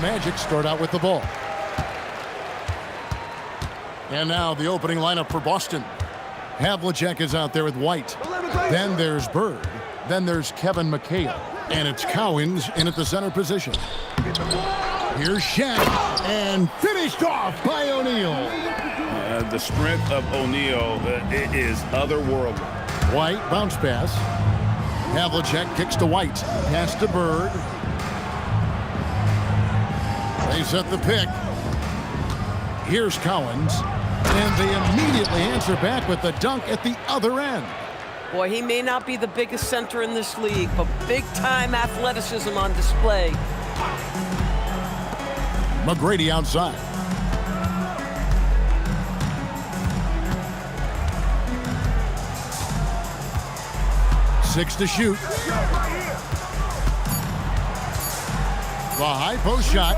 Magic start out with the ball. And now the opening lineup for Boston. Havlicek is out there with White. Then there's Bird. Then there's Kevin McHale. And it's Cowens in at the center position. Here's Shaq. And finished off by O'Neal. The strength of O'Neal is otherworldly. White, bounce pass. Havlicek kicks to White. Pass to Bird. They set the pick. Here's Cowens. And they immediately answer back with the dunk at the other end. Boy, he may not be the biggest center in this league, but big-time athleticism on display. McGrady outside. Six to shoot. The high post shot.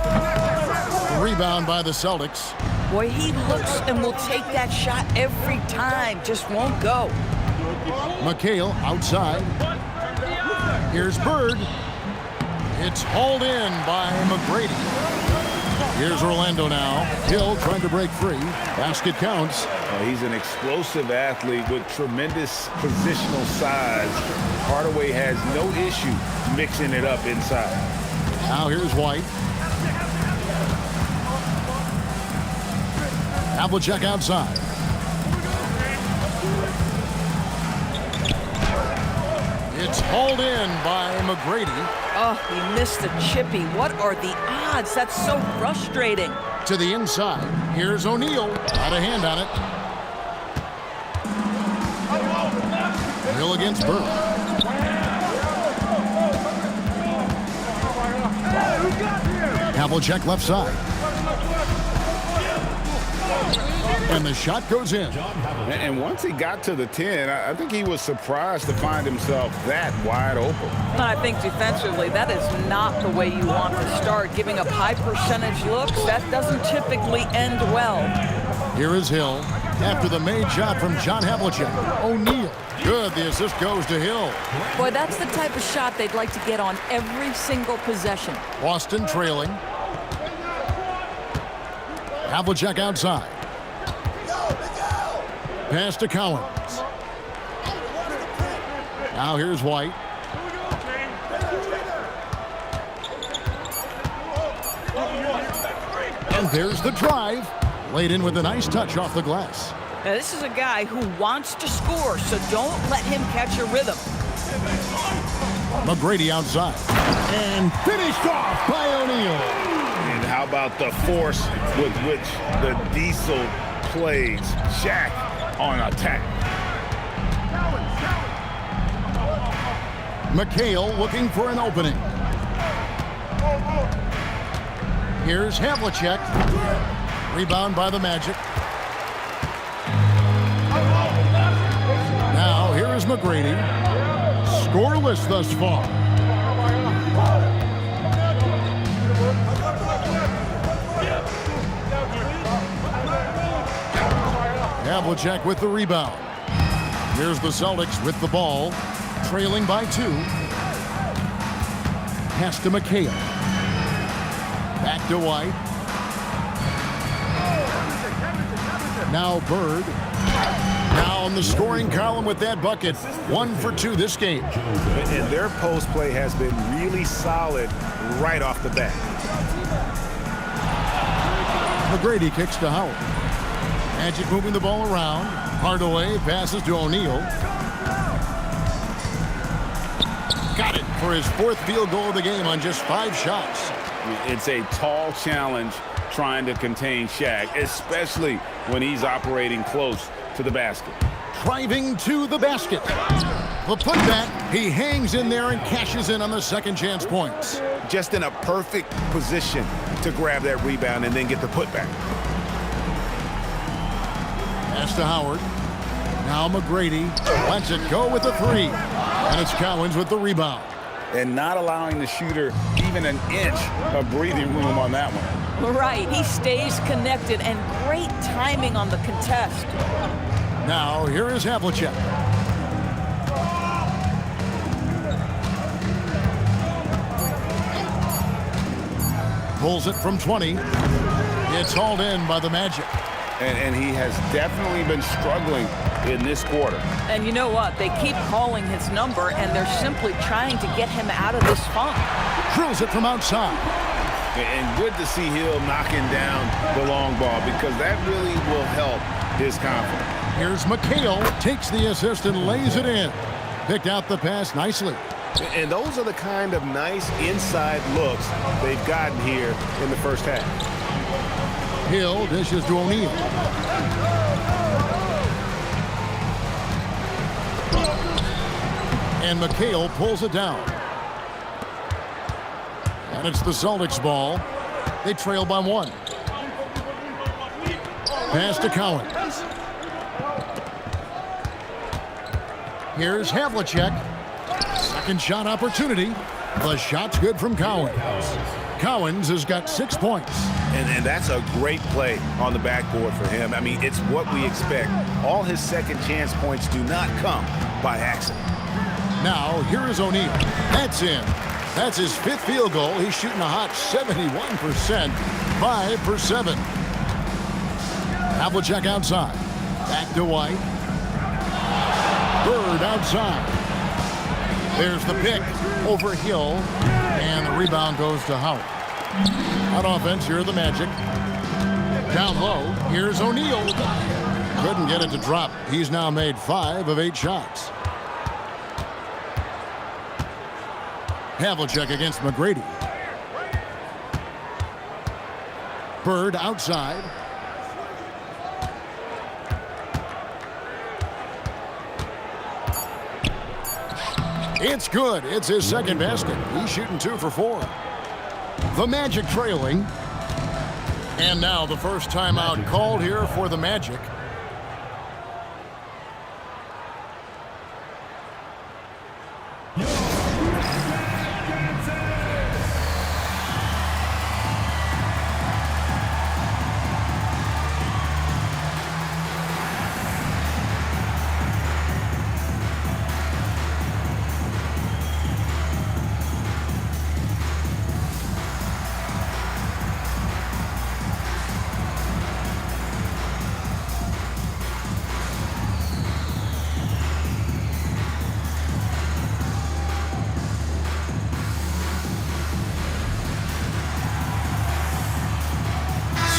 Rebound by the Celtics. Boy, he looks and will take that shot every time. Just won't go. McHale outside. Here's Bird. It's hauled in by McGrady. Here's Orlando now. Hill trying to break free. Basket counts. He's an explosive athlete with tremendous positional size. Hardaway has no issue mixing it up inside. Now here's White. Havlicek outside. It's hauled in by McGrady. Oh, he missed the chippy. What are the odds? That's so frustrating. To the inside. Here's O'Neal. Got a hand on it. Hill against Bird. Havlicek left side. And the shot goes in. And once he got to the 10, I think he was surprised to find himself that wide open. I think defensively, that is not the way you want to start. Giving up high percentage looks, that doesn't typically end well. Here is Hill. After the made shot from John Havlicek. O'Neal. Good. The assist goes to Hill. Boy, that's the type of shot they'd like to get on every single possession. Boston trailing. Havlicek outside. Pass to Cowens. Now here's White. And there's the drive. Laid in with a nice touch off the glass. Now, this is a guy who wants to score, so don't let him catch a rhythm. McGrady outside. And finished off by O'Neal. And how about the force with which the Diesel plays? Shaq on attack. McHale looking for an opening. Here's Havlicek. Rebound by the Magic. Now here is McGrady. Scoreless thus far. Havlicek with the rebound. Here's the Celtics with the ball, trailing by 2. Pass to McHale. Back to White. Now Bird. Now in the scoring column with that bucket. 1 for 2 this game. And their post play has been really solid right off the bat. McGrady kicks to Howard. Magic moving the ball around. Hardaway passes to O'Neal. Got it for his 4th field goal of the game on just 5 shots. It's a tall challenge trying to contain Shaq, especially when he's operating close to the basket. Driving to the basket. The putback, he hangs in there and cashes in on the second chance points. Just in a perfect position to grab that rebound and then get the putback. Pass to Howard. Now McGrady lets it go with the 3. And it's Cowens with the rebound. And not allowing the shooter even an inch of breathing room on that one. Right, he stays connected, and great timing on the contest. Now here is Havlicek. Pulls it from 20. It's hauled in by the Magic. And he has definitely been struggling in this quarter. And you know what? They keep calling his number, and they're simply trying to get him out of this funk. Drills it from outside. And good to see Hill knocking down the long ball because that really will help his confidence. Here's McHale, takes the assist and lays it in. Picked out the pass nicely. And those are the kind of nice inside looks they've gotten here in the first half. Hill dishes to O'Neal. And McHale pulls it down. And it's the Celtics ball. They trail by 1. Pass to Cowens. Here's Havlicek. Second shot opportunity. The shot's good from Cowens. Cowens has got 6 points. And that's a great play on the backboard for him. I mean, it's what we expect. All his second chance points do not come by accident. Now, here is O'Neal. That's in. That's his 5th field goal. He's shooting a hot 71%. 5 for 7. Havlicek outside. Back to White. Bird outside. There's the pick over Hill. And the rebound goes to Howard. On offense, here are the Magic. Down low, here's O'Neal. Couldn't get it to drop. He's now made 5 of 8 shots. Havlicek against McGrady. Bird outside. It's good. It's his second basket. He's shooting 2 for 4. The Magic trailing. And now the first timeout called here for the Magic.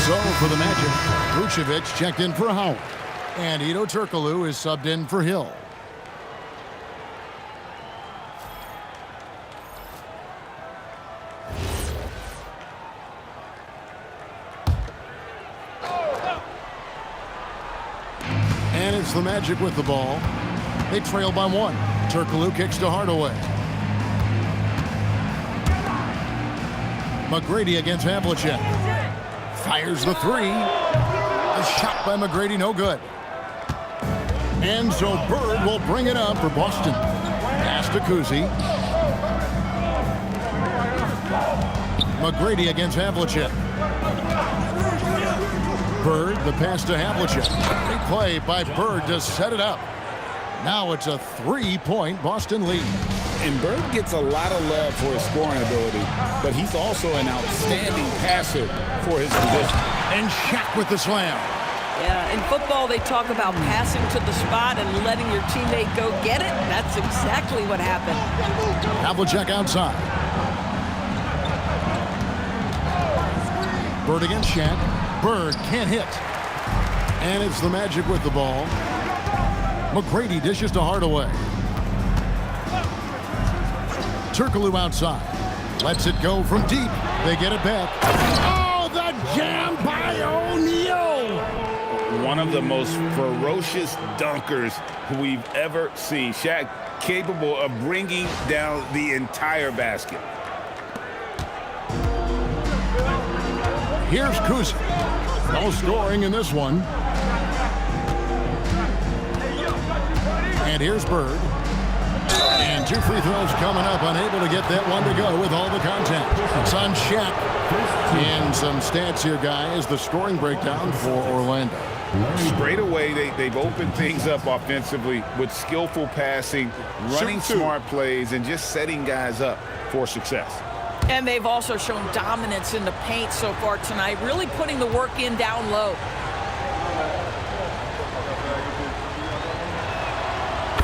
So for the Magic, Vucevic checked in for Howard. And Ito Turkoglu is subbed in for Hill. And it's the Magic with the ball. They trail by 1. Turkoglu kicks to Hardaway. McGrady against Havlicek. Fires the 3. A shot by McGrady, no good. And so Bird will bring it up for Boston. Pass to Kuzi. McGrady against Havlicek. Bird, the pass to Havlicek. Big play by Bird to set it up. Now it's a 3-point Boston lead. And Bird gets a lot of love for his scoring ability, but he's also an outstanding passer for his position. And Shaq with the slam. Yeah, in football, they talk about passing to the spot and letting your teammate go get it. That's exactly what happened. Havlicek outside. Bird against Shaq. Bird can't hit. And it's the Magic with the ball. McGrady dishes to Hardaway. Turkoglu outside. Lets it go from deep. They get it back. Oh, the jam by O'Neal. One of the most ferocious dunkers we've ever seen. Shaq capable of bringing down the entire basket. Here's Kuzi. No scoring in this one. And here's Bird. And 2 free throws coming up, unable to get that one to go with all the contact. It's on Shaq. And some stats here, guys. The scoring breakdown for Orlando. Straight away, they've opened things up offensively with skillful passing, running smart plays, and just setting guys up for success. And they've also shown dominance in the paint so far tonight, really putting the work in down low.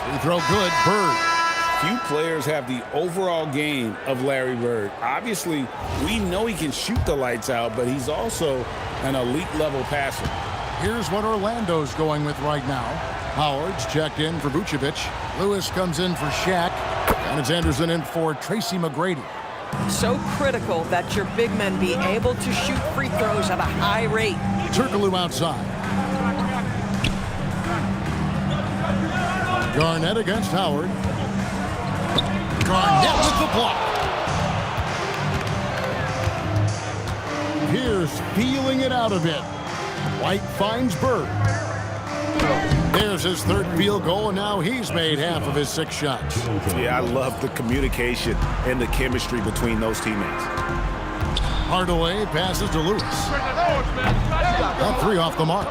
Free throw good. Bird. Few players have the overall game of Larry Bird. Obviously, we know he can shoot the lights out, but he's also an elite level passer. Here's what Orlando's going with right now. Howard's checked in for Vucevic. Lewis comes in for Shaq. And it's Anderson in for Tracy McGrady. So critical that your big men be able to shoot free throws at a high rate. Turkoglu outside. Garnett against Howard. Garnett with the block. Pierce feeling it out a bit. White finds Bird. There's his third field goal, and now he's made half of his 6 shots. Yeah, I love the communication and the chemistry between those teammates. Hardaway passes to Lewis. A 3 off the mark.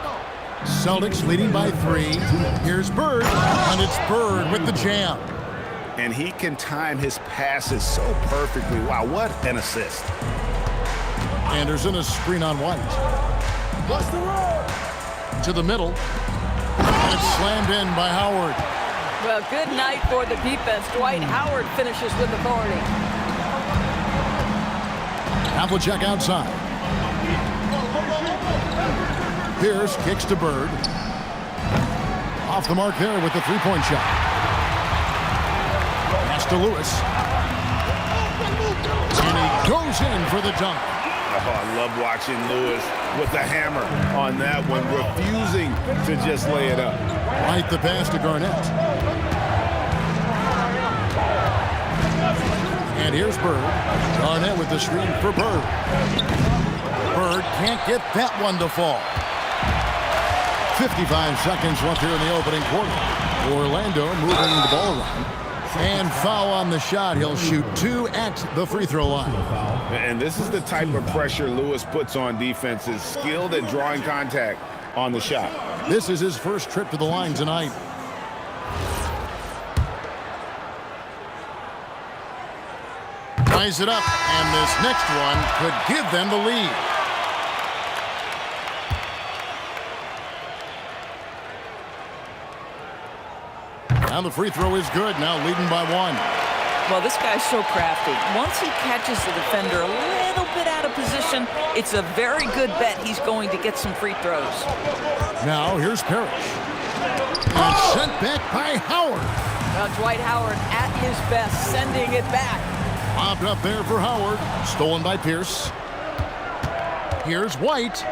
Celtics leading by 3. Here's Bird, and it's Bird with the jam. And he can time his passes so perfectly. Wow, what an assist. Anderson, a screen on White. To the middle. And it's slammed in by Howard. Well, good night for the defense. Dwight Howard finishes with authority. Havlicek outside. Pierce kicks to Bird. Off the mark there with the three-point shot. Pass to Lewis. And he goes in for the dunk. Oh, I love watching Lewis with the hammer on that one, refusing to just lay it up. Right the pass to Garnett. And here's Bird. Garnett with the screen for Bird. Bird can't get that one to fall. 55 seconds left here in the opening quarter. Orlando moving the ball around. And foul on the shot. He'll shoot 2 at the free throw line. And this is the type of pressure Lewis puts on defenses, skilled at drawing contact on the shot. This is his first trip to the line tonight. Ties it up, and this next one could give them the lead. Now the free throw is good, now leading by 1. Well, this guy's so crafty. Once he catches the defender a little bit out of position, it's a very good bet he's going to get some free throws. Now here's Parrish. And sent back by Howard. Well, Dwight Howard at his best, sending it back. Popped up there for Howard. Stolen by Pierce. Here's White.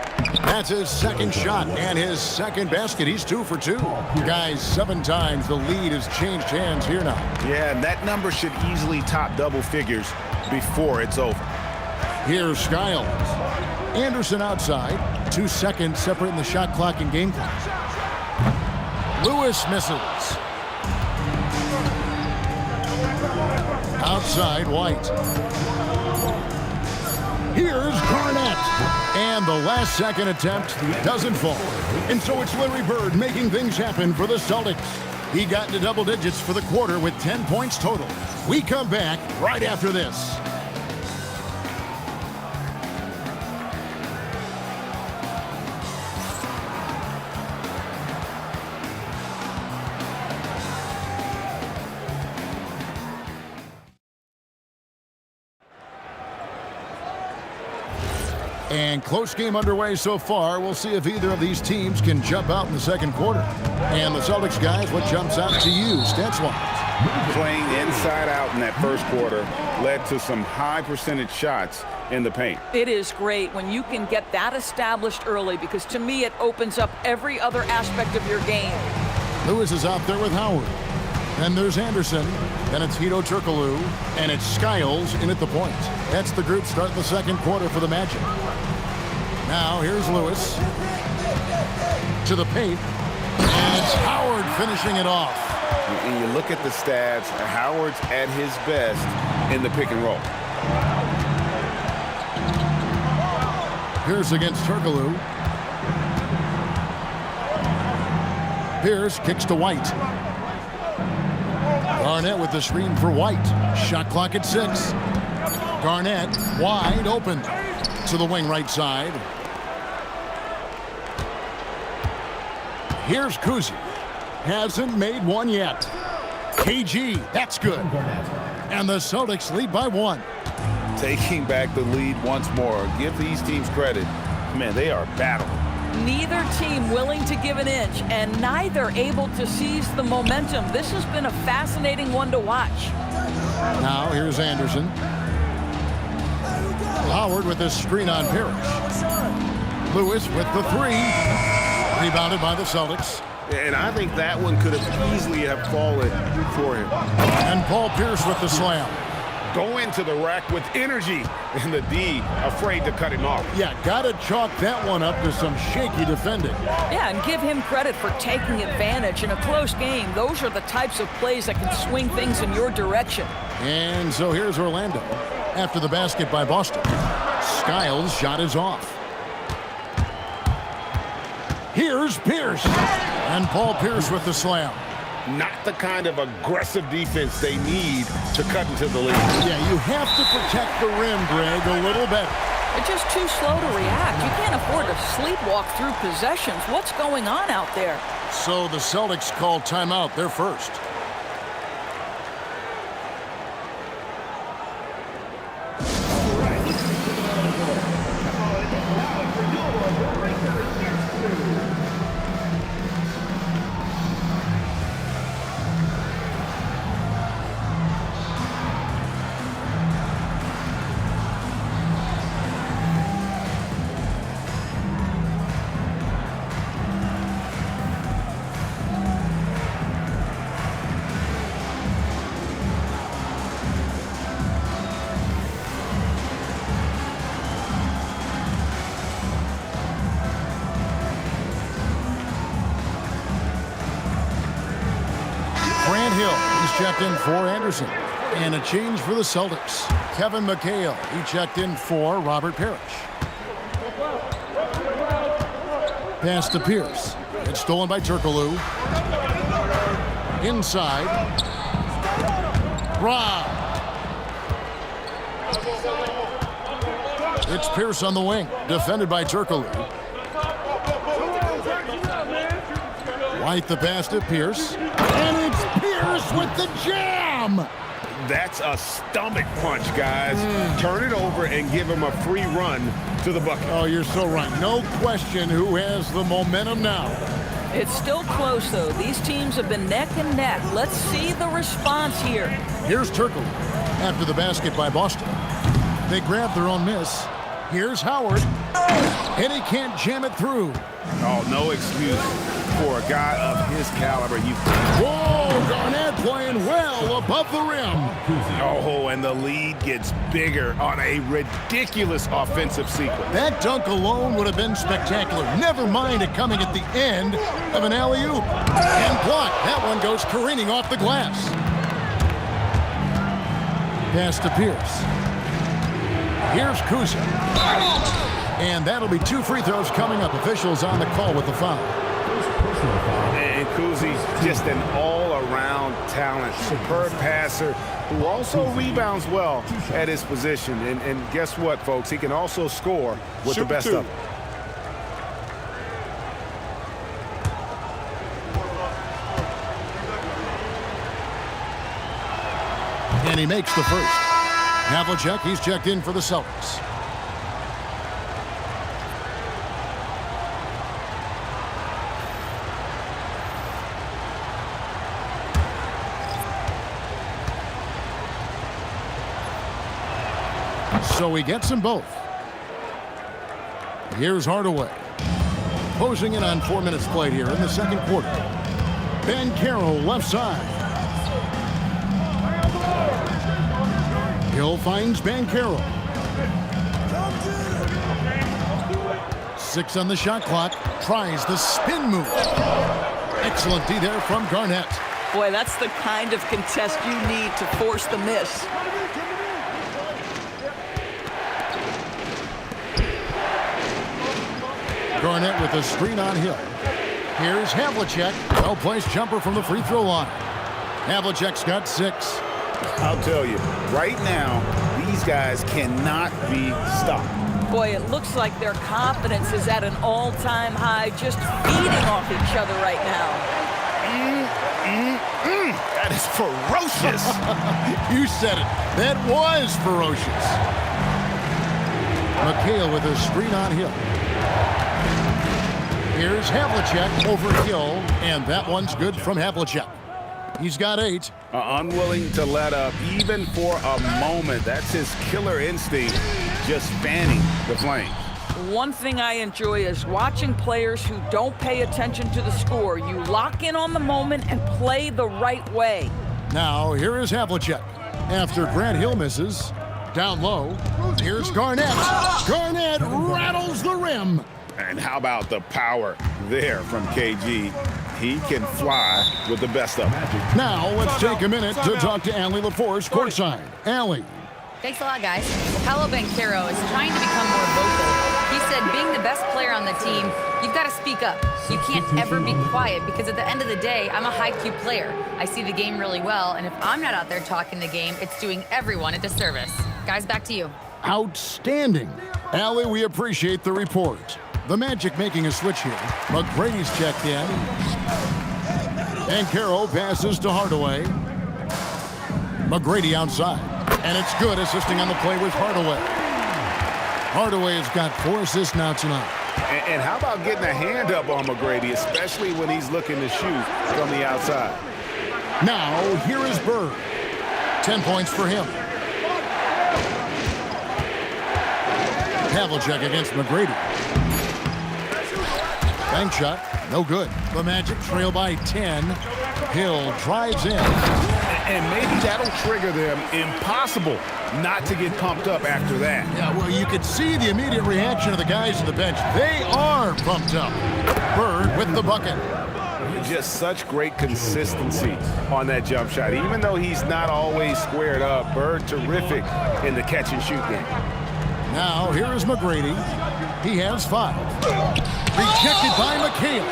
That's his second shot and his second basket. He's 2 for 2. Guys, 7 times the lead has changed hands here now. Yeah, and that number should easily top double figures before it's over. Here's Skiles. Anderson outside. 2 seconds separating the shot clock and game clock. Lewis misses. Outside, White. Here's Garnett. And the last second attempt doesn't fall. And so it's Larry Bird making things happen for the Celtics. He got into double digits for the quarter with 10 points total. We come back right after this. And close game underway so far. We'll see if either of these teams can jump out in the second quarter. And the Celtics guys, what jumps out to you, stats-wise? Playing inside out in that first quarter led to some high percentage shots in the paint. It is great when you can get that established early, because to me it opens up every other aspect of your game. Lewis is out there with Howard. Then there's Anderson. Then it's Hedo Turkoglu. And it's Skiles in at the point. That's the group starting the second quarter for the Magic. Now here's Lewis. To the paint. And it's Howard finishing it off. And you look at the stats, Howard's at his best in the pick and roll. Pierce against Turkoglu. Pierce kicks to White. Garnett with the screen for White. Shot clock at 6. Garnett wide open to the wing right side. Here's Kuzi. Hasn't made one yet. KG, that's good. And the Celtics lead by 1. Taking back the lead once more. Give these teams credit. Man, they are battling. Neither team willing to give an inch, and neither able to seize the momentum. This has been a fascinating one to watch. Now here's Anderson. Howard with this screen on Parrish. Lewis with the 3. Rebounded by the Celtics. And I think that one could have easily have fallen for him. And Paul Pierce with the slam. Go into the rack with energy, and the D afraid to cut him off. Yeah, gotta chalk that one up to some shaky defending. Yeah, and give him credit for taking advantage in a close game. Those are the types of plays that can swing things in your direction. And so here's Orlando after the basket by Boston. Skiles' shot is off. Here's Pierce. And Paul Pierce with the slam. Not the kind of aggressive defense they need to cut into the lead. Yeah, you have to protect the rim, Greg, a little better. They're just too slow to react. You can't afford to sleepwalk through possessions. What's going on out there? So the Celtics call timeout. They're first. He's checked in for Anderson. And a change for the Celtics. Kevin McHale, he checked in for Robert Parrish. Pass to Pierce. It's stolen by Turkoglu. Inside. Rob. It's Pierce on the wing. Defended by Turkoglu. White the pass to Pierce. And it's Pierce with the jam! That's a stomach punch, guys. Turn it over and give him a free run to the bucket. Oh, you're so right. No question who has the momentum now. It's still close, though. These teams have been neck and neck. Let's see the response here. Here's Turkoglu after the basket by Boston. They grab their own miss. Here's Howard. And he can't jam it through. Oh, no excuse for a guy of his caliber. Whoa, Garnett playing well above the rim. Oh, and the lead gets bigger on a ridiculous offensive sequence. That dunk alone would have been spectacular. Never mind it coming at the end of an alley-oop. And blocked. That one goes careening off the glass. Pass to Pierce. Here's Kuzi. And that'll be 2 free throws coming up. Officials on the call with the foul. And Kuzi's just an all-around talent, superb passer who also rebounds well at his position. And guess what, folks? He can also score with the best of them. And he makes the first. Havlicek, he's checked in for the Celtics. So he gets them both. Here's Hardaway. Closing in on 4 minutes played here in the second quarter. Banchero left side. Hill finds Banchero. 6 on the shot clock. Tries the spin move. Excellent D there from Garnett. Boy, that's the kind of contest you need to force the miss. Garnett with a screen on Hill. Here's Havlicek. Well-placed jumper from the free throw line. Havlicek's got 6. I'll tell you, right now, these guys cannot be stopped. Boy, it looks like their confidence is at an all-time high, just feeding off each other right now. That is ferocious. You said it. That was ferocious. McHale with a screen on Hill. Here's Havlicek over Hill, and that one's good from Havlicek. He's got 8. Unwilling to let up even for a moment. That's his killer instinct, just fanning the flames. One thing I enjoy is watching players who don't pay attention to the score. You lock in on the moment and play the right way. Now, here is Havlicek. After Grant Hill misses, down low, here's Garnett. Garnett rattles the rim. And how about the power there from KG? He can fly with the best of them. Now, let's take a minute to talk to Allie LaForce courtside. Allie. Thanks a lot, guys. Paolo Banchero is trying to become more vocal. He said being the best player on the team, you've got to speak up. You can't ever be quiet because at the end of the day, I'm a high-Q player. I see the game really well, and if I'm not out there talking the game, it's doing everyone a disservice. Guys, back to you. Outstanding. Allie, we appreciate the report. The Magic making a switch here. McGrady's checked in. And Carroll passes to Hardaway. McGrady outside. And it's good, assisting on the play with Hardaway. Hardaway has got 4 assists now tonight. And how about getting a hand up on McGrady, especially when he's looking to shoot from the outside? Now, here is Bird. 10 points for him. Havlicek against McGrady. Bank shot, no good. The Magic trail by 10. Hill drives in. And maybe that'll trigger them. Impossible not to get pumped up after that. Yeah, well, you could see the immediate reaction of the guys on the bench. They are pumped up. Bird with the bucket. Just such great consistency on that jump shot. Even though he's not always squared up, Bird terrific in the catch and shoot game. Now, here is McGrady. He has 5. Rejected by McHale.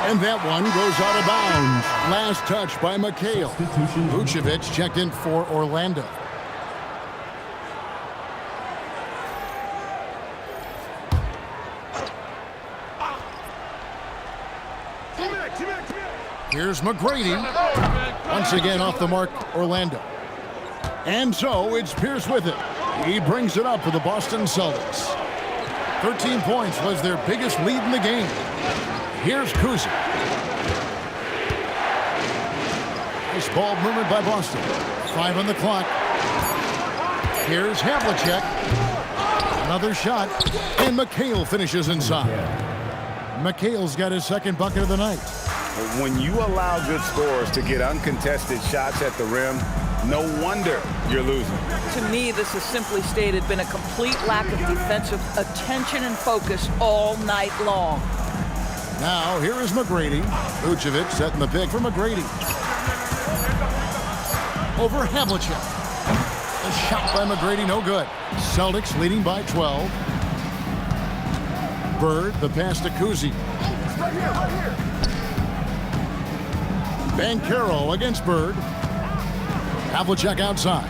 And that one goes out of bounds. Last touch by McHale. Vucevic checked in for Orlando. Here's McGrady. Once again off the mark, Orlando. And so it's Pierce with it. He brings it up for the Boston Celtics. 13 points was their biggest lead in the game. Here's Kuzi. Nice ball movement by Boston. 5 on the clock. Here's Havlicek. Another shot. And McHale finishes inside. McHale's got his second bucket of the night. When you allow good scorers to get uncontested shots at the rim, no wonder you're losing. To me, this has simply stated been a complete lack of defensive attention and focus all night long. Now, here is McGrady. Vucevic setting the pick for McGrady. Over Havlicek. The shot by McGrady, no good. Celtics leading by 12. Bird, the pass to Kuzi. Banchero against Bird. Havlicek outside.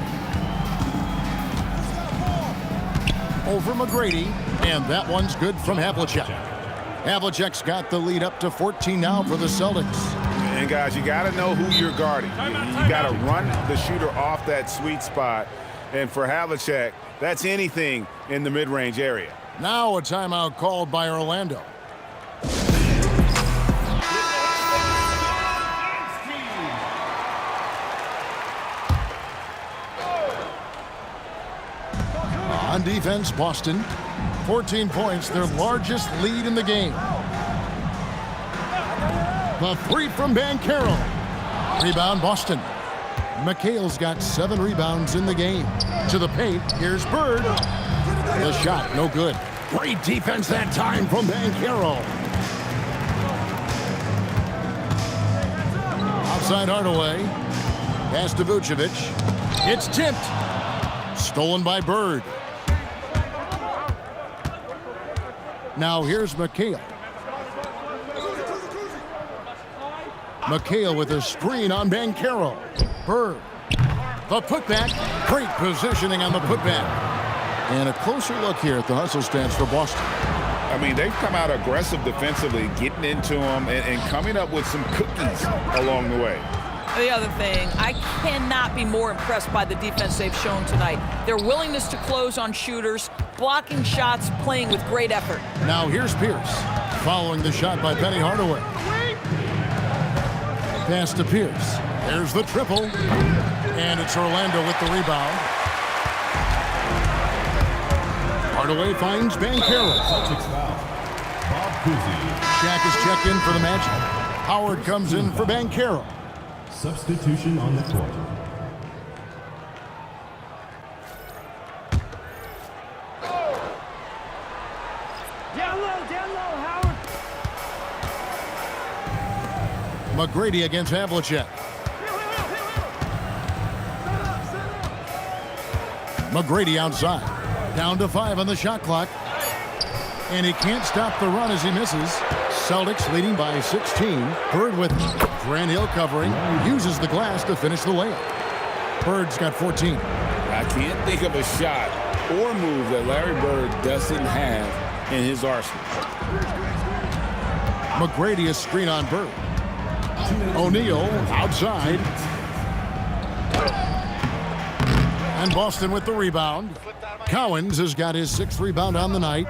Over McGrady, and that one's good from Havlicek. Havlicek's got the lead up to 14 now for the Celtics. And guys, you got to know who you're guarding. You got to run the shooter off that sweet spot. And for Havlicek, that's anything in the mid-range area. Now a timeout called by Orlando. On defense, Boston. 14 points, their largest lead in the game. The 3 from Banchero. Rebound, Boston. McHale's got 7 rebounds in the game. To the paint, here's Bird. The shot, no good. Great defense that time from Banchero. Outside Hardaway. Pass to Vucevic. It's tipped. Stolen by Bird. Now here's McHale. McHale with a screen on Banchero. Bird. The putback. Great positioning on the putback. And a closer look here at the hustle stance for Boston. I mean, they've come out aggressive defensively, getting into them and coming up with some cookies along the way. The other thing, I cannot be more impressed by the defense they've shown tonight. Their willingness to close on shooters, blocking shots, playing with great effort. Now here's Pierce, following the shot by Penny Hardaway. Pass to Pierce. There's the triple. And it's Orlando with the rebound. Hardaway finds Banchero. Celtics foul. Bob Cousy. Shaq is checked in for the Magic. Howard comes in for Banchero. Substitution on the court. Down low, Howard. McGrady against Havlicek. McGrady outside. Down to 5 on the shot clock. And he can't stop the run as he misses. Celtics leading by 16. Bird with Grant Hill covering. Uses the glass to finish the layup. Bird's got 14. I can't think of a shot or move that Larry Bird doesn't have in his arsenal. McGrady is screen on Bird. O'Neal outside. And Boston with the rebound. Cowens has got his 6th rebound on the night.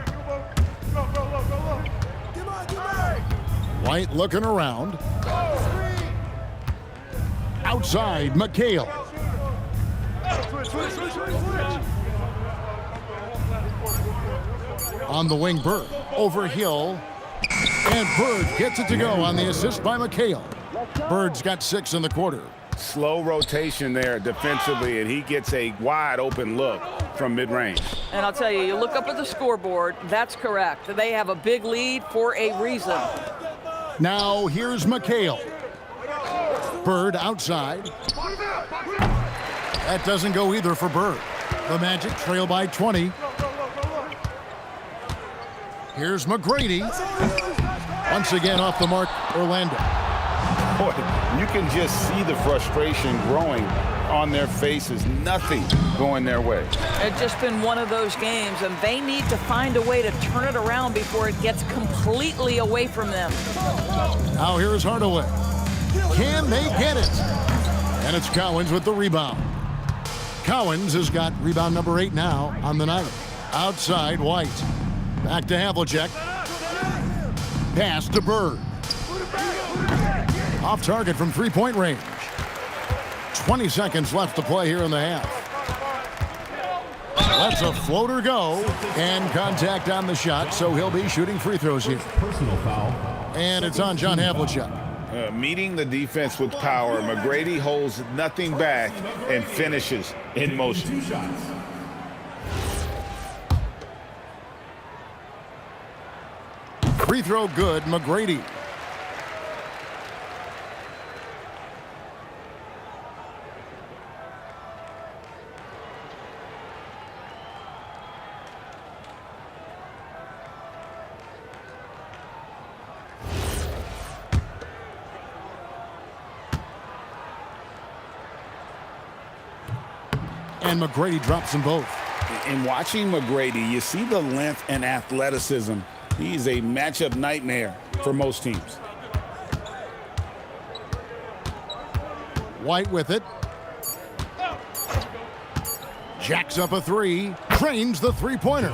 White looking around. Outside, McHale. On the wing, Bird. Over Hill. And Bird gets it to go on the assist by McHale. Bird's got 6 in the quarter. Slow rotation there defensively, and he gets a wide open look from mid-range. And I'll tell you, you look up at the scoreboard, that's correct. They have a big lead for a reason. Now here's McHale. Bird outside. That doesn't go either for Bird. The Magic trail by 20. Here's McGrady. Once again off the mark, Orlando. Boy, you can just see the frustration growing on their faces. Nothing going their way. It's just been one of those games, and they need to find a way to turn it around before it gets completely away from them. Now here's Hardaway. Can they get it? And it's Cowens with the rebound. Cowens has got rebound number 8 now on the night. Outside, White. Back to Havlicek. Pass to Bird. Off target from 3-point range. 20 seconds left to play here in the half. Lets a floater go, and contact on the shot, so he'll be shooting free throws here. Personal foul. And it's on John Havlicek. Meeting the defense with power, McGrady holds nothing back and finishes in motion. 2 shots. Free throw good, McGrady. And McGrady drops them both. In watching McGrady, you see the length and athleticism. He's a matchup nightmare for most teams. White with it. Jacks up a 3. Trains the 3-pointer.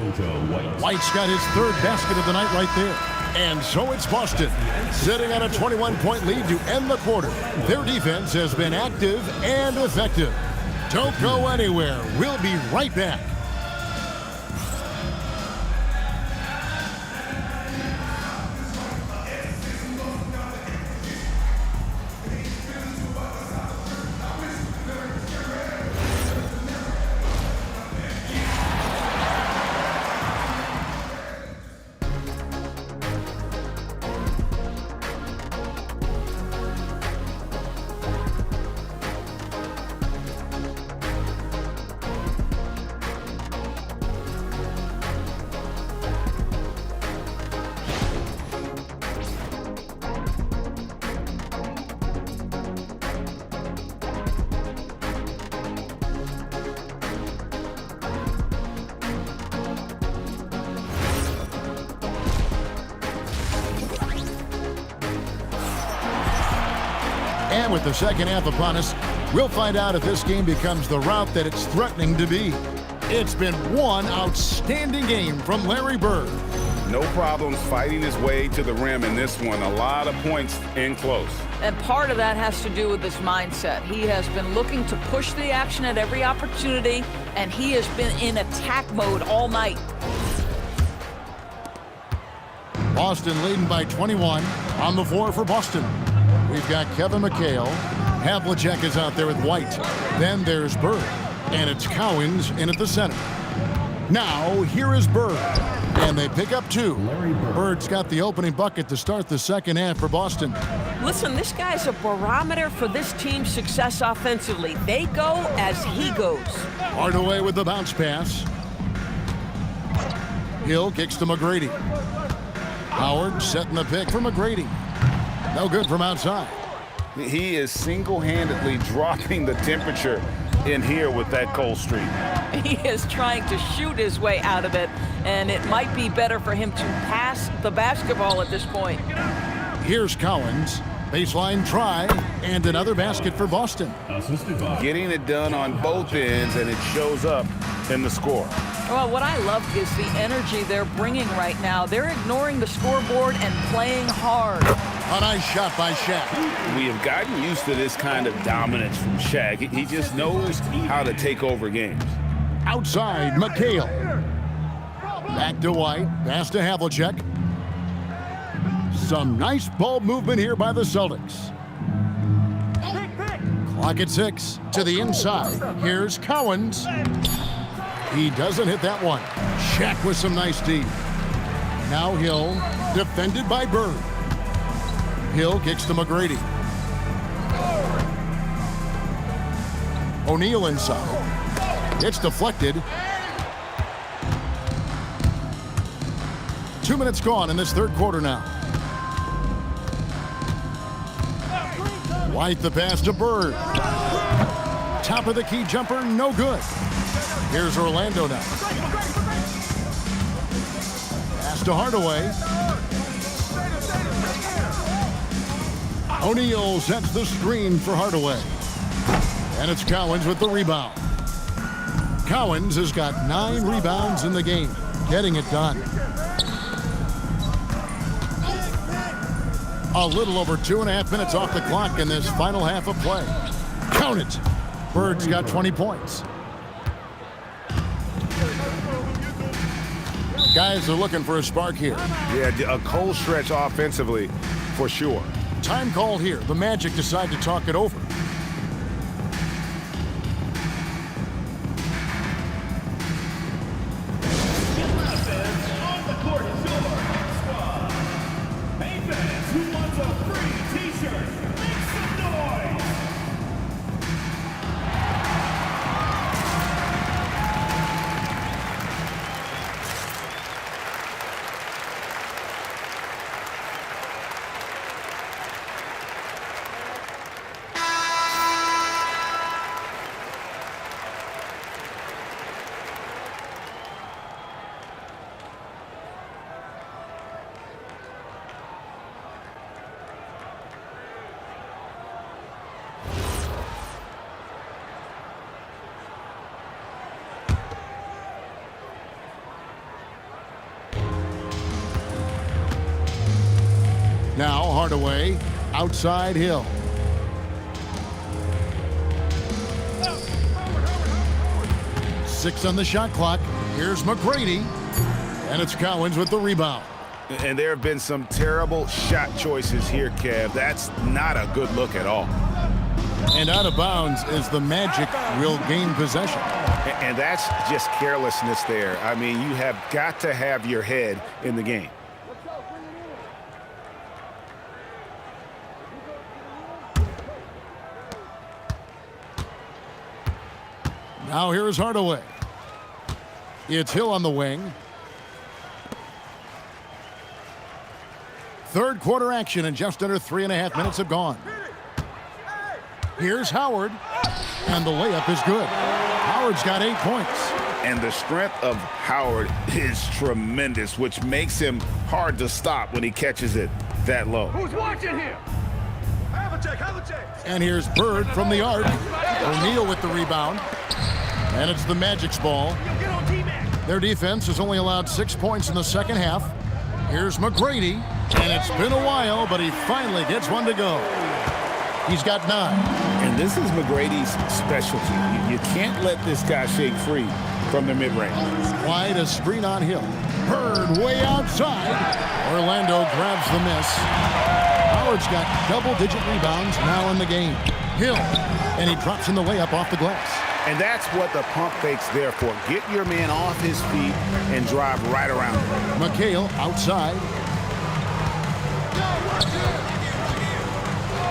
White's got his 3rd basket of the night right there. And so it's Boston, sitting on a 21-point lead to end the quarter. Their defense has been active and effective. Don't go anywhere. We'll be right back. And with the second half upon us, we'll find out if this game becomes the rout that it's threatening to be. It's been one outstanding game from Larry Bird. No problems fighting his way to the rim in this one. A lot of points in close. And part of that has to do with his mindset. He has been looking to push the action at every opportunity, and he has been in attack mode all night. Boston leading by 21 on the floor for Boston. We've got Kevin McHale. Havlicek is out there with White. Then there's Bird. And it's Cowens in at the center. Now, here is Bird. And they pick up two. Bird's got the opening bucket to start the second half for Boston. Listen, this guy's a barometer for this team's success offensively. They go as he goes. Hardaway with the bounce pass. Hill kicks to McGrady. Howard setting the pick for McGrady. No good from outside. He is single-handedly dropping the temperature in here with that cold streak. He is trying to shoot his way out of it, and it might be better for him to pass the basketball at this point. Here's Cowens. Baseline try, and another basket for Boston. Getting it done on both ends, and it shows up in the score. Well, what I love is the energy they're bringing right now. They're ignoring the scoreboard and playing hard. A nice shot by Shaq. We have gotten used to this kind of dominance from Shaq. He just knows how to take over games. Outside, McHale. Back to White. Pass to Havlicek. Some nice ball movement here by the Celtics. Clock at 6. To the inside. Here's Cowens. He doesn't hit that one. Shaq with some nice D. Now Hill, defended by Bird. Hill kicks to McGrady. O'Neal inside. It's deflected. 2 minutes gone in this third quarter now. White the pass to Bird. Top of the key jumper, no good. Here's Orlando now. Pass to Hardaway. O'Neal sets the screen for Hardaway. And it's Cowens with the rebound. Cowens has got 9 rebounds in the game, getting it done. A little over 2.5 minutes off the clock in this final half of play. Count it. Bird's got 20 points. Guys are looking for a spark here. Yeah, a cold stretch offensively for sure. Time called here. The Magic decide to talk it over. Now Hardaway, outside Hill. Six on the shot clock. Here's McGrady. And it's Cowens with the rebound. And there have been some terrible shot choices here, Kev. That's not a good look at all. And out of bounds is the Magic will gain possession. And that's just carelessness there. I mean, you have got to have your head in the game. Now here's Hardaway. It's Hill on the wing. Third quarter action and just under 3.5 minutes have gone. Here's Howard. And the layup is good. Howard's got 8 points. And the strength of Howard is tremendous, which makes him hard to stop when he catches it that low. Who's watching here? And here's Bird from the arc. O'Neal with the rebound. And it's the Magic's ball. Their defense has only allowed 6 points in the second half. Here's McGrady. And it's been a while, but he finally gets one to go. He's got 9. And this is McGrady's specialty. You can't let this guy shake free from the mid-range. Wide, a screen on Hill. Bird way outside. Orlando grabs the miss. Howard's got double-digit rebounds now in the game. Hill, and he drops in the layup off the glass. And that's what the pump fake's there for. Get your man off his feet and drive right around him. McHale outside.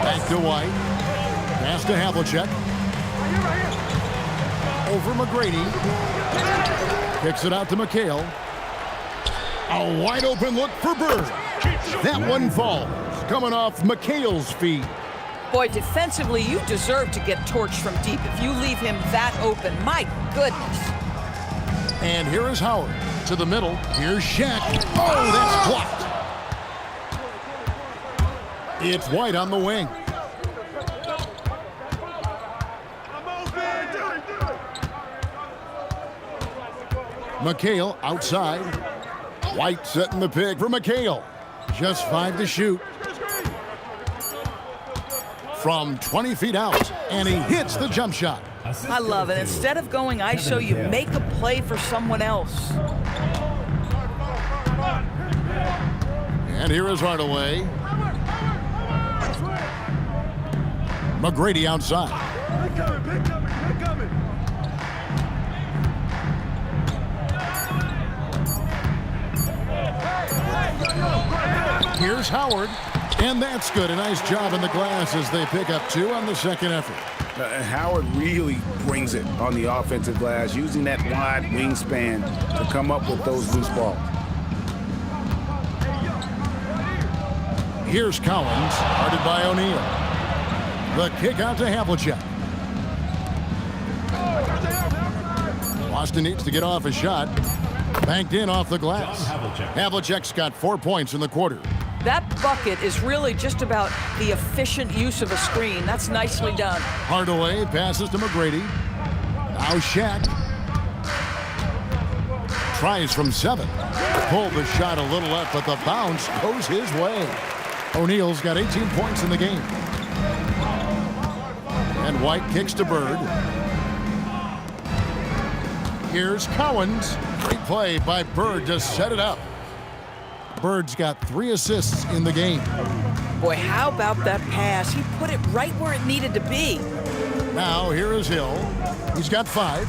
Back to White. Pass to Havlicek. Over McGrady. Kicks it out to McHale. A wide open look for Bird. That one falls. Coming off McHale's feet. Boy, defensively, you deserve to get torched from deep if you leave him that open. My goodness. And here is Howard to the middle. Here's Shaq. Oh, that's blocked. It's White on the wing. McHale outside. White setting the pick for McHale. Just 5 to shoot. From 20 feet out, and he hits the jump shot. I love it. Instead of going ISO, you make a play for someone else. And here is Hardaway. McGrady outside. Here's Howard. And that's good. A nice job in the glass as they pick up 2 on the second effort. Howard really brings it on the offensive glass, using that wide wingspan to come up with those loose balls. Here's Collins, guarded by O'Neal. The kick out to Havlicek. Boston needs to get off a shot. Banked in off the glass. Havlicek's got 4 points in the quarter. That bucket is really just about the efficient use of a screen. That's nicely done. Hardaway passes to McGrady. Now Shaq. Tries from 7. Pulled the shot a little left, but the bounce goes his way. O'Neal's got 18 points in the game. And White kicks to Bird. Here's Cowens. Great play by Bird to set it up. Bird's got 3 assists in the game. Boy, how about that pass? He put it right where it needed to be. Now here is Hill. He's got 5.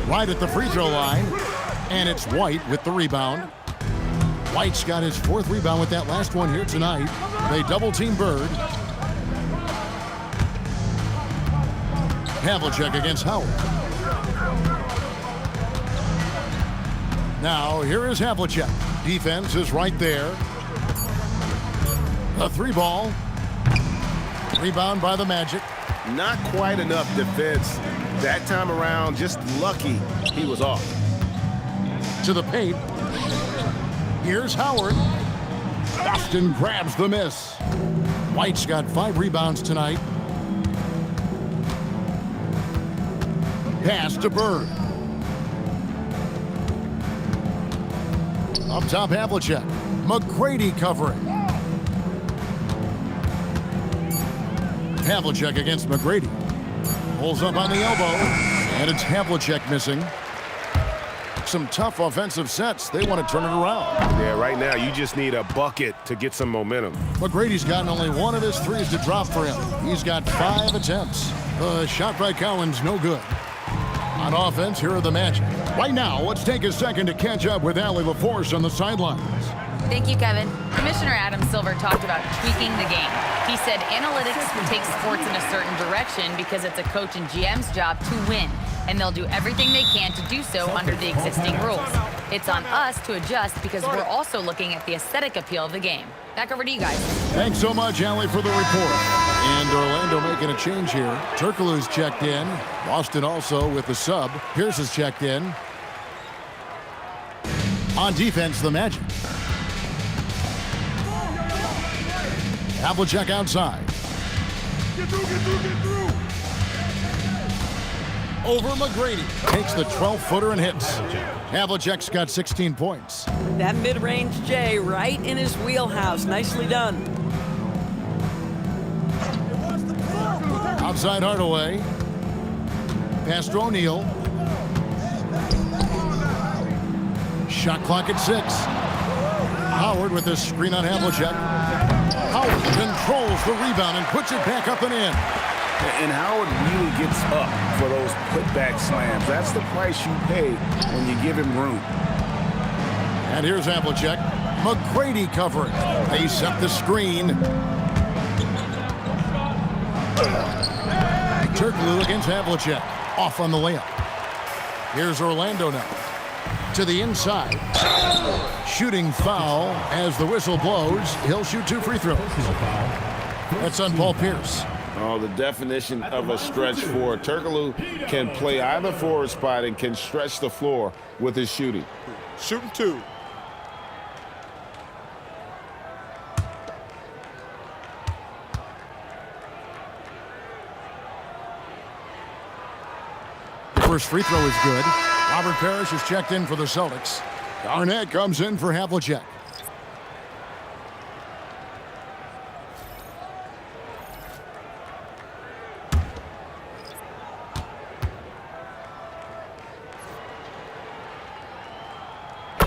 Right at the free throw line. And it's White with the rebound. White's got his 4th rebound with that last one here tonight. They double team Bird. Havlicek against Howard. Now, here is Havlicek. Defense is right there. A 3-ball. Rebound by the Magic. Not quite enough defense that time around. Just lucky he was off. To the paint. Here's Howard. Boston grabs the miss. White's got 5 rebounds tonight. Pass to Bird. Up top, Havlicek. McGrady covering. Havlicek against McGrady. Pulls up on the elbow. And it's Havlicek missing. Some tough offensive sets. They want to turn it around. Yeah, right now you just need a bucket to get some momentum. McGrady's gotten only 1 of his 3s to drop for him. He's got 5 attempts. The shot by Cowens, no good. On offense, here are the Magic. Right now, let's take a second to catch up with Allie LaForce on the sidelines. Thank you, Kevin. Commissioner Adam Silver talked about tweaking the game. He said analytics take sports in a certain direction because it's a coach and GM's job to win, and they'll do everything they can to do so under the existing rules. It's on us to adjust because we're also looking at the aesthetic appeal of the game. Back over to you guys. Thanks so much, Allie, for the report. And Orlando making a change here. Turkoglu's checked in. Boston also with the sub. Pierce is checked in. On defense, the Magic. Havlicek outside. Get through. Over McGrady. Takes the 12-footer and hits. Havlicek's got 16 points. That mid-range J right in his wheelhouse. Nicely done. Outside Hardaway. Pass to O'Neal. Shot clock at 6. Howard with the screen on Havlicek. Howard controls the rebound and puts it back up and in. And Howard really gets up for those putback slams. That's the price you pay when you give him room. And here's Havlicek. McGrady covering. They set the screen. Turkoglu against Havlicek. Off on the layup. Here's Orlando now. To the inside. Shooting foul as the whistle blows. He'll shoot 2 free throws. That's on Paul Pierce. Oh, the definition of a stretch forward. Turkoglu can play either forward spot and can stretch the floor with his shooting. Shooting 2. The first free throw is good. Robert Parrish is checked in for the Celtics. Garnett comes in for Havlicek.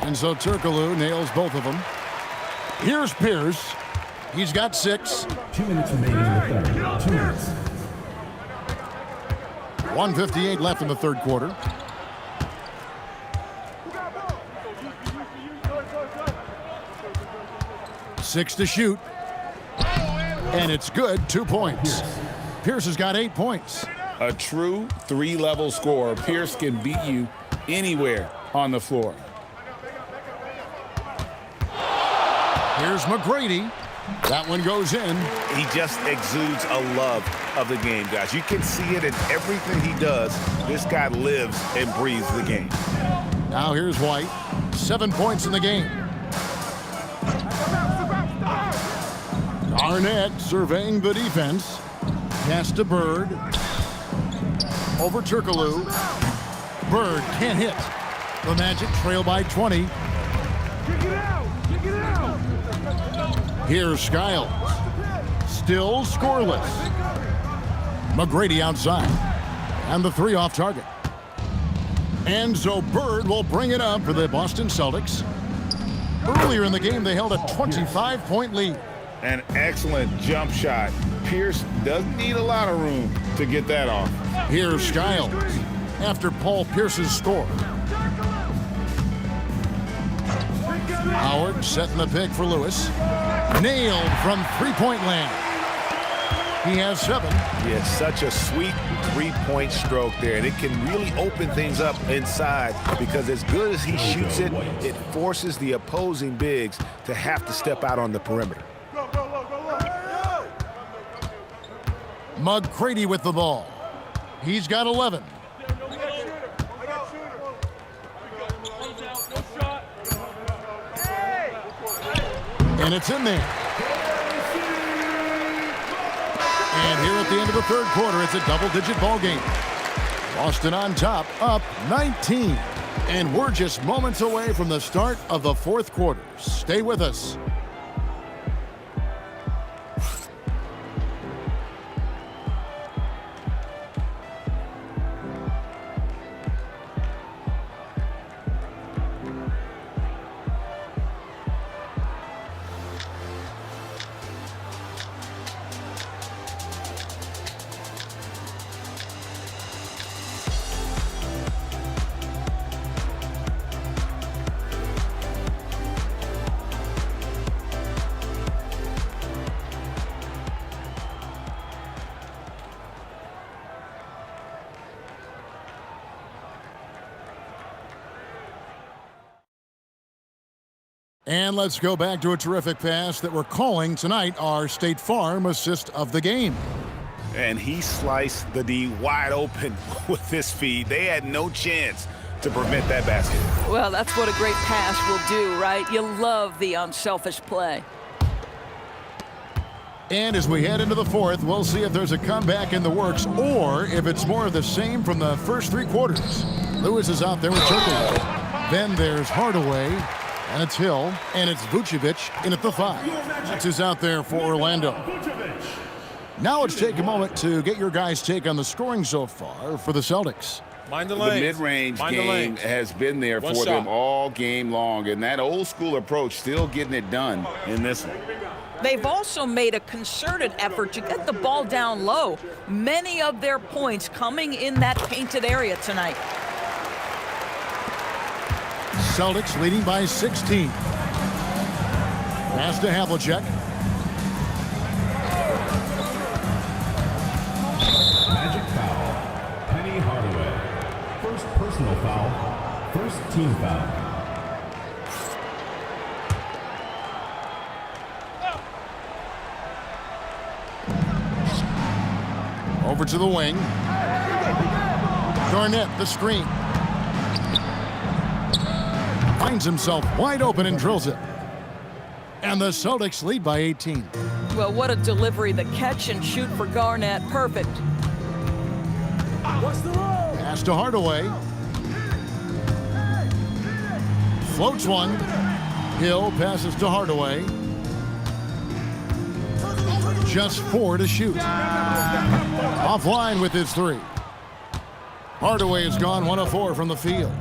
And so Turkoglu nails both of them. Here's Pierce. He's got 6. 2 minutes remaining in the third. 2 minutes. 1:58 left in the third quarter. Six to shoot. And it's good. 2 points. Pierce has got 8 points. A true 3-level scorer. Pierce can beat you anywhere on the floor. Here's McGrady. That one goes in. He just exudes a love of the game, guys. You can see it in everything he does. This guy lives and breathes the game. Now here's White. 7 points in the game. Garnett surveying the defense. Pass to Bird. Over Turkoglu. Bird can't hit. The Magic trail by 20. Here's Skiles. Still scoreless. McGrady outside. And the 3 off target. And so Bird will bring it up for the Boston Celtics. Earlier in the game, they held a 25-point lead. An excellent jump shot. Pierce doesn't need a lot of room to get that off. Here's Skiles after Paul Pierce's score. Howard setting the pick for Lewis. Nailed from three-point land. He has 7. He has such a sweet three-point stroke there, and it can really open things up inside because as good as he shoots it, it forces the opposing bigs to have to step out on the perimeter. McGrady with the ball. He's got 11. And it's in there. And here at the end of the third quarter, it's a double-digit ball game. Boston on top, up 19. And we're just moments away from the start of the fourth quarter. Stay with us. And let's go back to a terrific pass that we're calling tonight our State Farm assist of the game. And he sliced the D wide open with his feet. They had no chance to prevent that basket. Well, that's what a great pass will do, right? You love the unselfish play. And as we head into the fourth, we'll see if there's a comeback in the works or if it's more of the same from the first three quarters. Lewis is out there with Turkoglu. Then there's Hardaway, and it's Hill, and it's Vucevic in at the 5. That's who's out there for Orlando. Now let's take a moment to get your guys' take on the scoring so far for the Celtics. Mind the The lanes. mid-range Mind the game lanes. has been there One for shot. them all game long, and that old-school approach still getting it done in this one. They've also made a concerted effort to get the ball down low. Many of their points coming in that painted area tonight. Celtics leading by 16. Pass to Havlicek. Magic foul. Penny Hardaway. First personal foul. First team foul. Over to the wing. Garnett, the screen. Finds himself wide open and drills it. And the Celtics lead by 18. Well, what a delivery. The catch and shoot for Garnett. Perfect. Pass to Hardaway. Floats one. Hill passes to Hardaway. Just 4 to shoot. Offline with his 3. Hardaway has gone 1 of 4 from the field.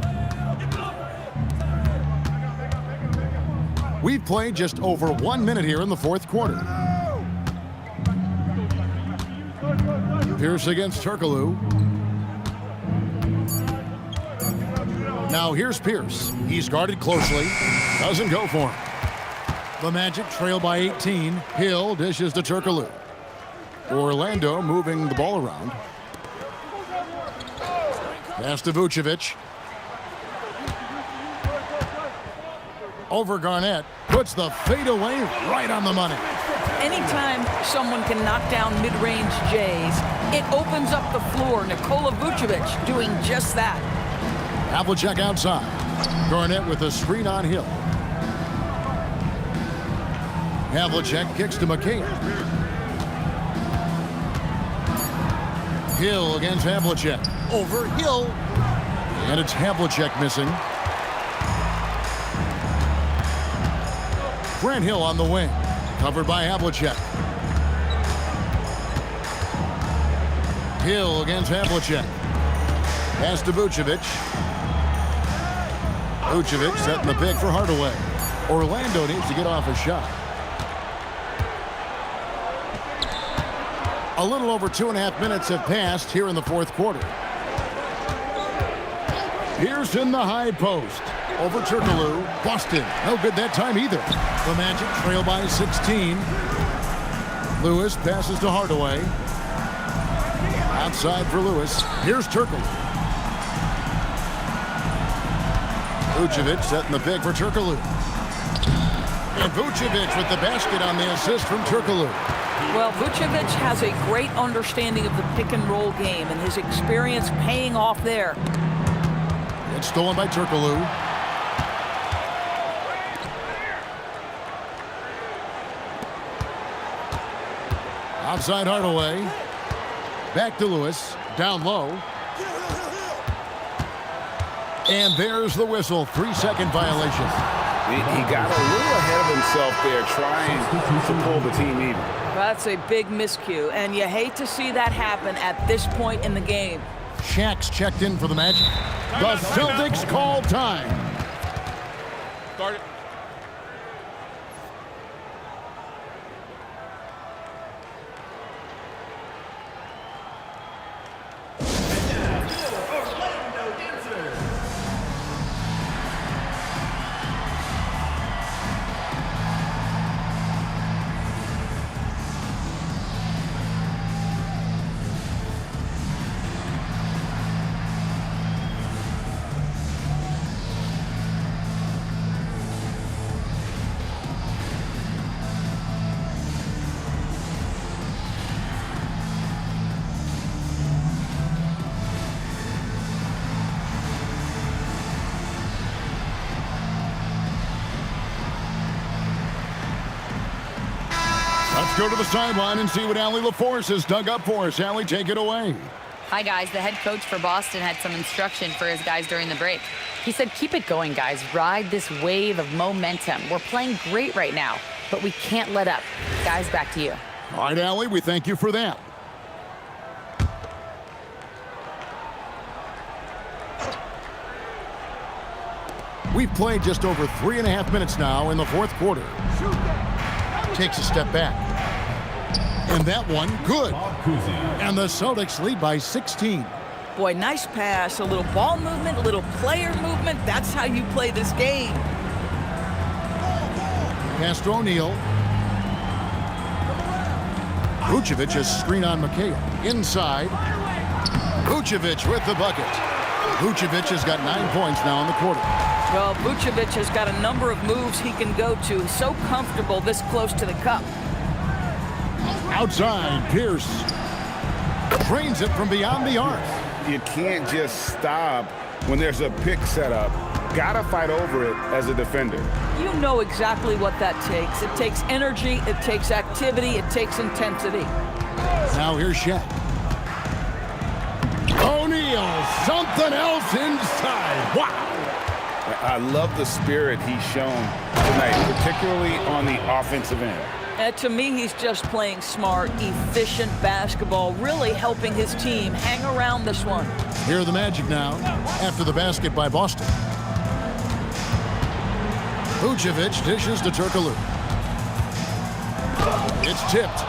We've played just over 1 minute here in the fourth quarter. Pierce against Turkoglu. Now here's Pierce. He's guarded closely. Doesn't go for him. The Magic trail by 18. Hill dishes to Turkoglu. Orlando moving the ball around. Pass to Vucevic. Over Garnett. Puts the fadeaway right on the money. Anytime someone can knock down mid-range J's, it opens up the floor. Nikola Vucevic doing just that. Havlicek outside. Garnett with a screen on Hill. Havlicek kicks to McKay. Hill against Havlicek. Over Hill. And it's Havlicek missing. Grant Hill on the wing. Covered by Havlicek. Hill against Havlicek. Pass to Vucevic. Vucevic setting the pick for Hardaway. Orlando needs to get off a shot. A little over 2.5 minutes have passed here in the fourth quarter. Pierce in the high post. Over Turkoglu. Boston. No good that time either. The Magic trail by 16. Lewis passes to Hardaway. Outside for Lewis. Here's Turkoglu. Vucevic setting the pick for Turkoglu. And Vucevic with the basket on the assist from Turkoglu. Well, Vucevic has a great understanding of the pick-and-roll game, and his experience paying off there. It's stolen by Turkoglu. Outside Hardaway. Back to Lewis. Down low. And there's the whistle. 3-second violation. He got a little ahead of himself there trying to pull the team even. That's a big miscue, and you hate to see that happen at this point in the game. Shaq's checked in for the Magic. The Celtics call time. Start it. go to the sideline and see what Allie LaForce has dug up for us. Allie, take it away. Hi, guys. The head coach for Boston had some instruction for his guys during the break. He said, keep it going, guys. Ride this wave of momentum. We're playing great right now, but we can't let up. Guys, back to you. All right, Allie, we thank you for that. We've played just over 3.5 minutes now in the fourth quarter. Takes a step back. And that one, good. And the Celtics lead by 16. Boy, nice pass, a little ball movement, a little player movement. That's how you play this game. Pass to O'Neal. Vucevic has screen on McHale. Inside. Vucevic with the bucket. Vucevic has got 9 points now in the quarter. Well, Vucevic has got a number of moves he can go to. He's so comfortable this close to the cup. Outside, Pierce drains it from beyond the arc. You can't just stop when there's a pick set up. Gotta fight over it as a defender. You know exactly what that takes. It takes energy, it takes activity, it takes intensity. Now here's Shaq. O'Neal, something else inside. Wow. I love the spirit he's shown tonight, particularly on the offensive end. To me, he's just playing smart, efficient basketball, really helping his team hang around this one. Here are the Magic now, after the basket by Boston. Vucevic dishes to Turkoglu. It's tipped.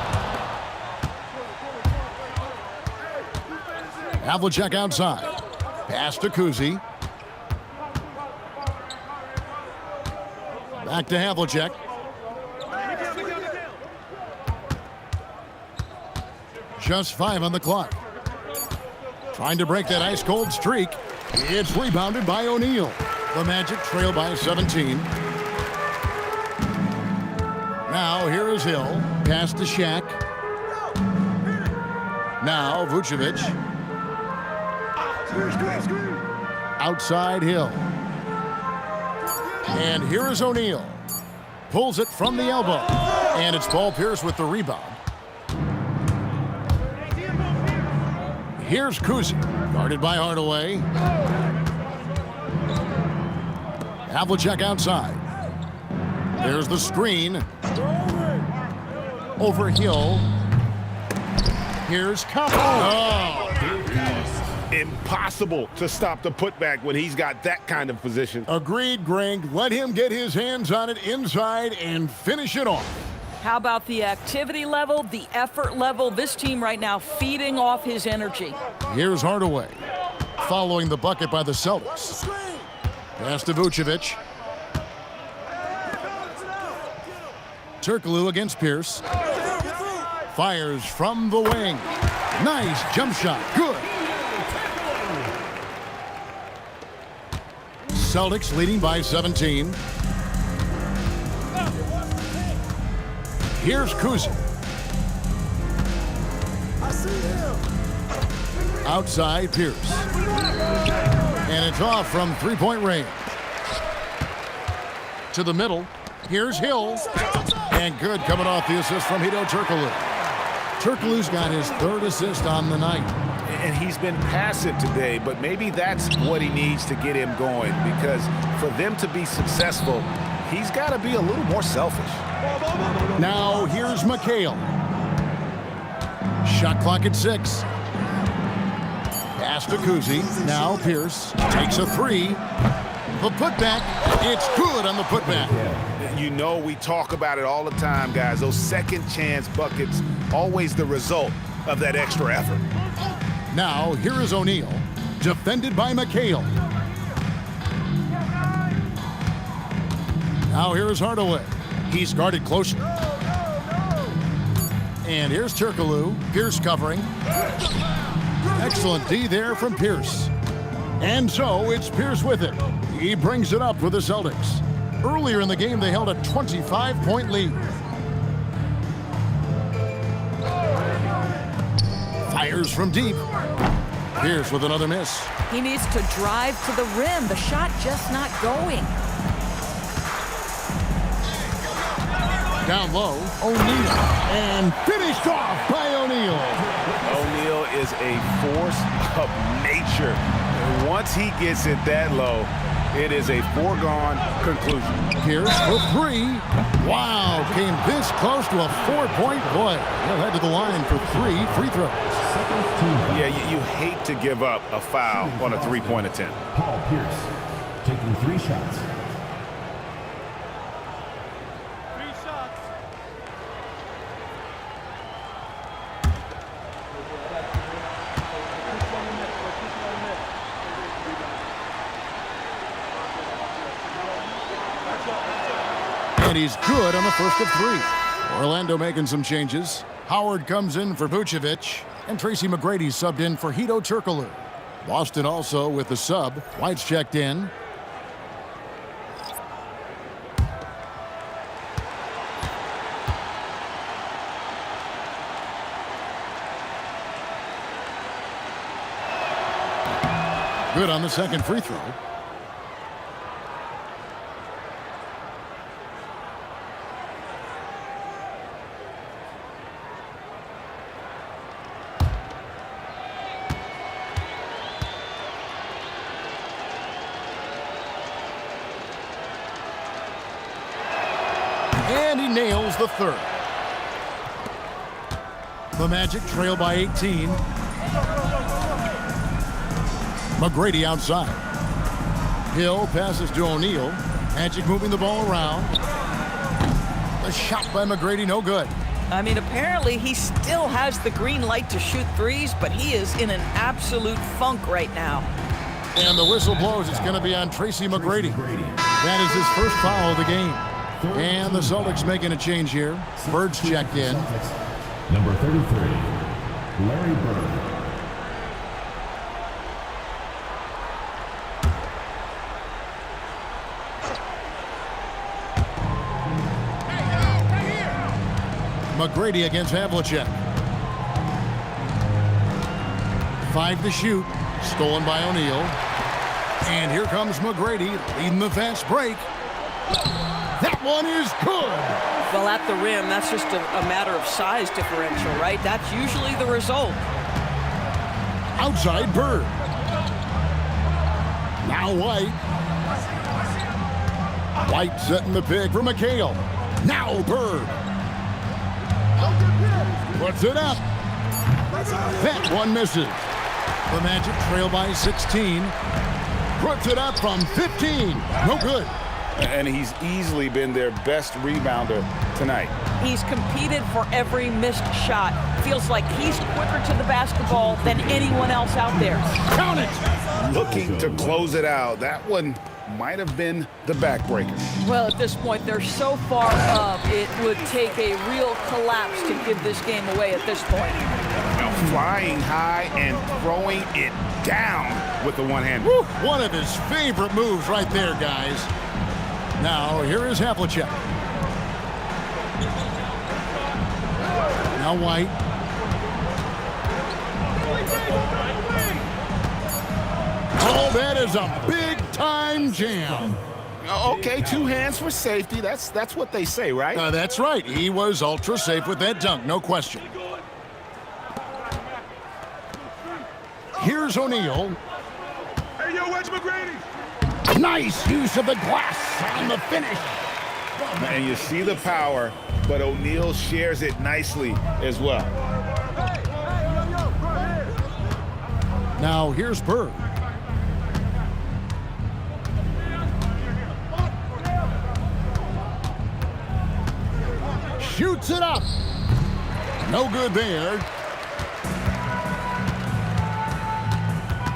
Havlicek outside. Pass to Kuzi. Back to Havlicek. Just 5 on the clock. Trying to break that ice-cold streak. It's rebounded by O'Neal. The Magic trail by 17. Now here is Hill. Pass to Shaq. Now Vucevic. Outside Hill. And here is O'Neal. Pulls it from the elbow. And it's Paul Pierce with the rebound. Here's Kuzi, guarded by Hardaway. Havlicek outside. There's the screen. Over Hill. Here's Cup. Oh. Impossible to stop the putback when he's got that kind of position. Agreed, Greg. Let him get his hands on it inside and finish it off. How about the activity level, the effort level? This team right now feeding off his energy. Here's Hardaway, following the bucket by the Celtics. Pass to Vucevic. Turkoglu against Pierce. Fires from the wing. Nice jump shot. Good. Celtics leading by 17. Here's Kuzi. Outside Pierce. And it's off from three-point range. To the middle. Here's Hill. And good coming off the assist from Hedo Turkoglu. Turkoglu's got his 3rd assist on the night. And he's been passive today, but maybe that's what he needs to get him going, because for them to be successful, he's got to be a little more selfish. Now here's McHale. Shot clock at 6. Pass to Kuzi. Now Pierce takes a 3. The putback. It's good on the putback. You know, we talk about it all the time, guys. Those second chance buckets, always the result of that extra effort. Now here is O'Neal, defended by McHale. Now here is Hardaway. He's guarded closely. And here's Turkoglu. Pierce covering. Excellent D there from Pierce. And so it's Pierce with it. He brings it up for the Celtics. Earlier in the game, they held a 25-point lead. Fires from deep. Pierce with another miss. He needs to drive to the rim. The shot just not going. Down low, O'Neal. And finished off by O'Neal. O'Neal is a force of nature. And once he gets it that low, it is a foregone conclusion. Here's for three. Wow, came this close to a 4-point play. He'll head to the line for 3 free throws. Yeah, you hate to give up a foul on a three-point attempt. Paul Pierce taking 3 shots. And he's good on the first of 3. Orlando making some changes. Howard comes in for Vucevic, and Tracy McGrady subbed in for Hedo Turkoglu. Boston also with the sub. White's checked in. Good on the second free throw. And he nails the third. The Magic trail by 18. McGrady outside. Hill passes to O'Neal. Magic moving the ball around. The shot by McGrady, no good. I mean, apparently he still has the green light to shoot threes, but he is in an absolute funk right now. And the whistle blows. It's going to be on Tracy McGrady. That is his first foul of the game. And the Celtics making a change here. Bird's checked in. Number 33, Larry Bird. McGrady against Havlicek. 5 to shoot. Stolen by O'Neal. And here comes McGrady leading the fast break. That one is good. Well, at the rim, that's just a matter of size differential, right? That's usually the result. Outside Bird. Now White. White setting the pick for McHale. Now Bird. Puts it up. That one misses. The Magic trail by 16. Puts it up from 15. No good. And he's easily been their best rebounder tonight. He's competed for every missed shot. Feels like he's quicker to the basketball than anyone else out there. Count it. Looking to close it out. That one might have been the backbreaker. Well, at this point, they're so far up, it would take a real collapse to give this game away at this point. Now flying high and throwing it down with the one hand. One of his favorite moves right there, guys. Now, here is Havlicek. Now White. Oh, that is a big-time jam. Okay, 2 hands for safety. That's what they say, right? That's right. He was ultra safe with that dunk, no question. Here's O'Neal. Hey, yo, where's McGrady? Nice use of the glass on the finish. And you see the power, but O'Neal shares it nicely as well. Now here's Bird. Shoots it up. No good there.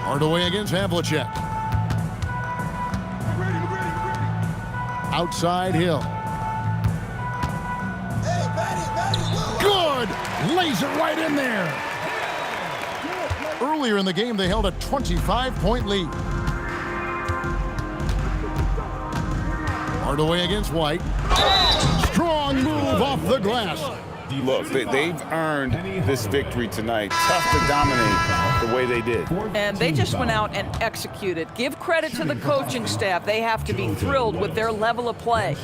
Hardaway against Havlicek. Outside Hill. Good! Lays it right in there. Earlier in the game, they held a 25-point lead. Hardaway against White. Strong move off the glass. Look, they've earned this victory tonight. Tough to dominate the way they did. And they just went out and executed. Give credit to the coaching staff. They have to be thrilled with their level of play.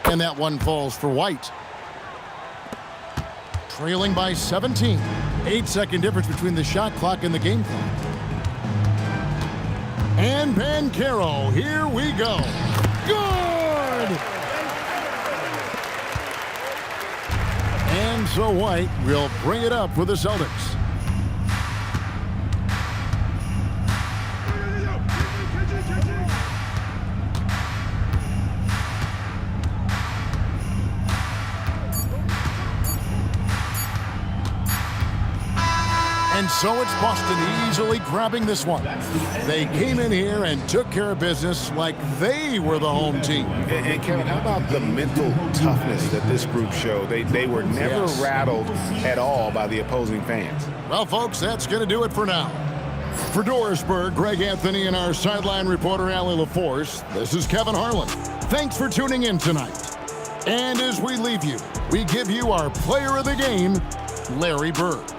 And that one falls for White. Trailing by 17. 8-second difference between the shot clock and the game clock. And Banchero, here we go. Good! And so White will bring it up for the Celtics. And so it's Boston easily grabbing this one. They came in here and took care of business like they were the home team. And Kevin, how about the mental toughness that this group showed? They were never rattled at all by the opposing fans. Well, folks, that's going to do it for now. For Dorisburg, Greg Anthony, and our sideline reporter, Allie LaForce, this is Kevin Harlan. Thanks for tuning in tonight. And as we leave you, we give you our player of the game, Larry Bird.